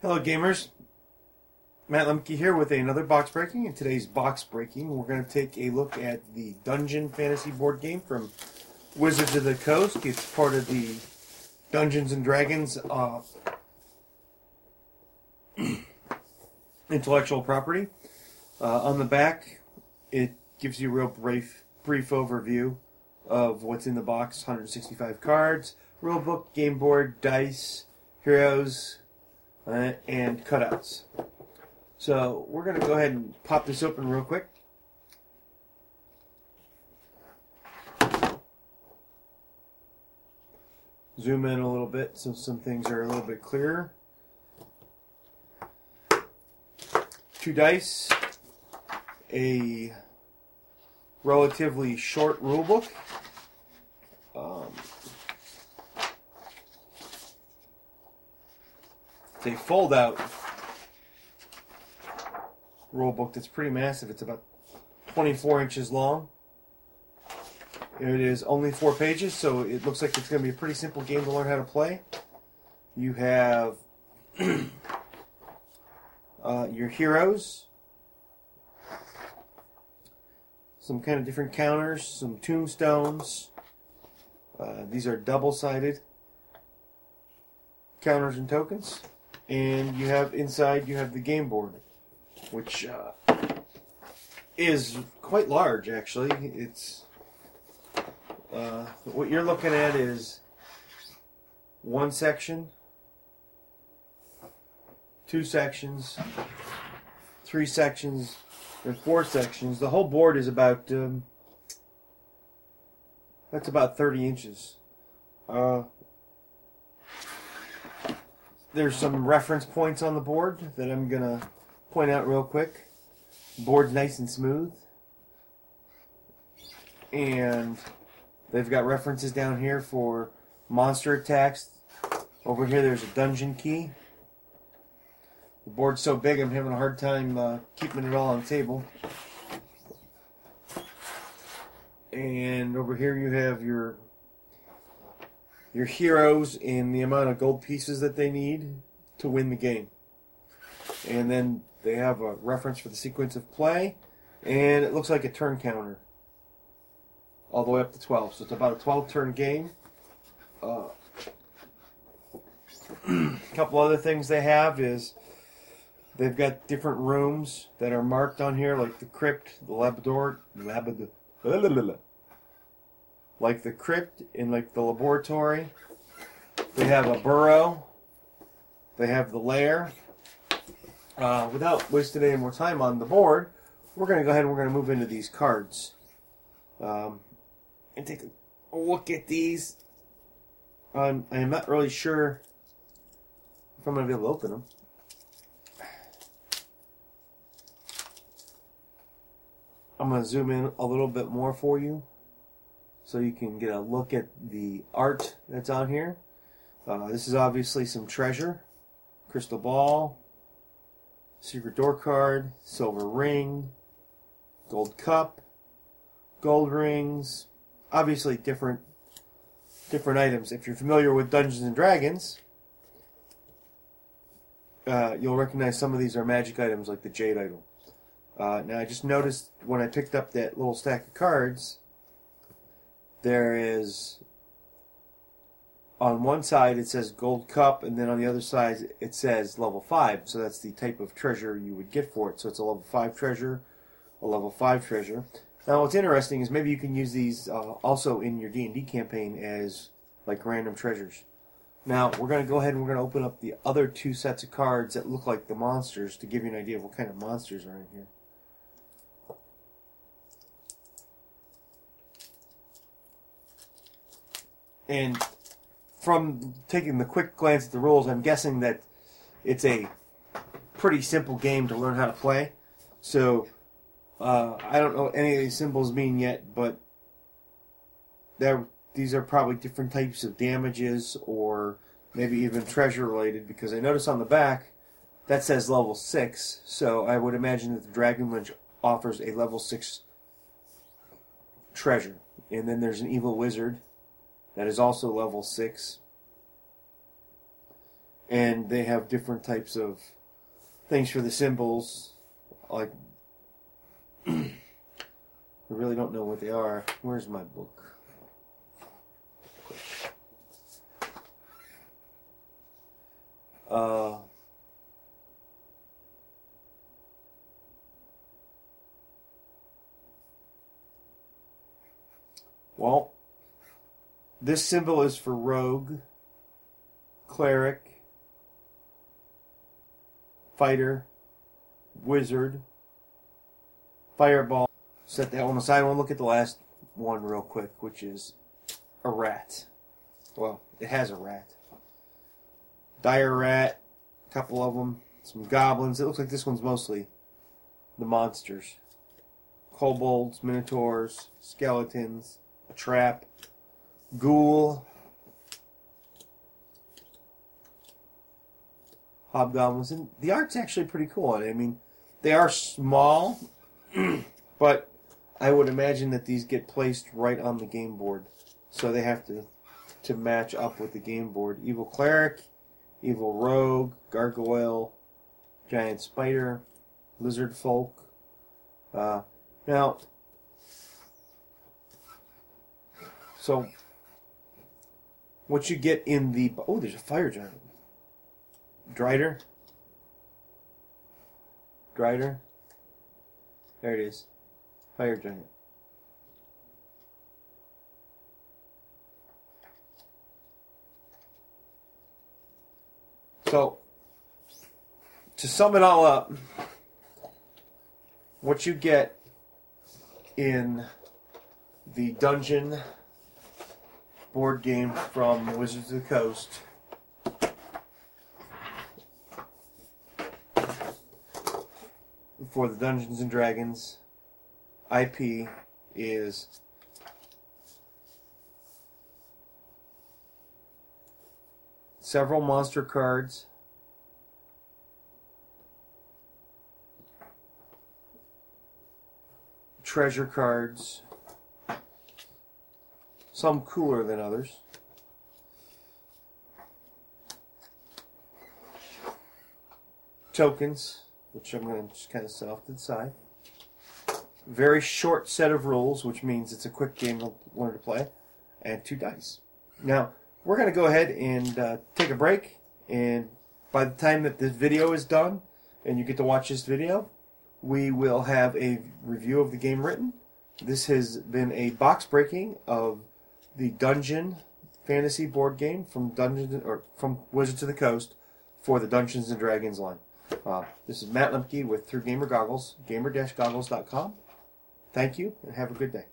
Hello gamers, Matt Lemke here with another box breaking. In today's box breaking, we're going to take a look at the Dungeon Fantasy board game from Wizards of the Coast. It's part of the Dungeons and Dragons intellectual property. On the back, it gives you a real brief overview of what's in the box. 165 cards, rulebook, game board, dice, heroes, and cutouts. So we're going to go ahead and pop this open real quick. Zoom in a little bit so some things are a little bit clearer. 2 dice, a relatively short rulebook, it's a fold-out rulebook that's pretty massive. It's about 24 inches long. It is only 4 pages, so it looks like it's going to be a pretty simple game to learn how to play. You have your heroes, some kind of different counters, some tombstones. These are double-sided counters and tokens. And you have inside, you have the game board, which is quite large, actually. It's what you're looking at is 1 section, 2 sections, 3 sections, and 4 sections. The whole board is about that's about 30 inches. There's some reference points on the board that I'm going to point out real quick. The board's nice and smooth. And they've got references down here for monster attacks. Over here there's a dungeon key. The board's so big I'm having a hard time keeping it all on the table. And over here you have your heroes and the amount of gold pieces that they need to win the game. And then they have a reference for the sequence of play, and it looks like a turn counter all the way up to 12. So it's about a 12-turn game. A couple other things they have is they've got different rooms that are marked on here, like the crypt, the like the crypt and like the laboratory. They have a burrow. They have the lair. Without wasting any more time on the board, we're going to go ahead and we're going to move into these cards and take a look at these. I am not really sure if I'm going to be able to open them. I'm going to zoom in a little bit more for you, so you can get a look at the art that's on here. This is obviously some treasure. Crystal ball, secret door card, silver ring, gold cup, gold rings. Obviously different items. If you're familiar with Dungeons and Dragons, you'll recognize some of these are magic items like the Jade Idol. Now I just noticed when I picked up that little stack of cards, there is, on one side it says gold cup, and then on the other side it says level 5. So that's the type of treasure you would get for it. So it's a level 5 treasure, a level 5 treasure. Now what's interesting is maybe you can use these also in your D&D campaign as like random treasures. Now we're going to go ahead and we're going to open up the other 2 sets of cards that look like the monsters to give you an idea of what kind of monsters are in here. And from taking the quick glance at the rules, I'm guessing that it's a pretty simple game to learn how to play. So, I don't know what any of these symbols mean yet, but these are probably different types of damages or maybe even treasure related, because I notice on the back that says level 6, so I would imagine that the Dragon Lynch offers a level 6 treasure. And then there's an evil wizard that is also level 6. And they have different types of things for the symbols. Like, I really don't know what they are. Where's my book? Well, this symbol is for rogue, cleric, fighter, wizard, fireball. Set that one aside. I want to look at the last one real quick, which is a rat. Well, it has a rat. Dire rat, a couple of them, some goblins. It looks like this one's mostly the monsters. Kobolds, minotaurs, skeletons, a trap, ghoul, hobgoblins. And the art's actually pretty cool. I mean, they are small, but I would imagine that these get placed right on the game board. So they have to match up with the game board. Evil cleric, evil rogue, gargoyle, giant spider, lizard folk. Now, so what you get in the... Oh, there's a fire giant. Drider. There it is. Fire giant. So, to sum it all up, what you get in the Dungeon board game from Wizards of the Coast for the Dungeons and Dragons IP is several monster cards, treasure cards, some cooler than others, tokens, which I'm going to just kind of set off to the side. Very short set of rules, which means it's a quick game to learn to play, and 2 dice. Now, we're going to go ahead and take a break, and by the time that this video is done, and you get to watch this video, we will have a review of the game written. This has been a box breaking of the Dungeon fantasy board game from Wizards of the Coast for the Dungeons and Dragons line. This is Matt Lemke with Through Gamer Goggles, gamer-goggles.com. Thank you, and have a good day.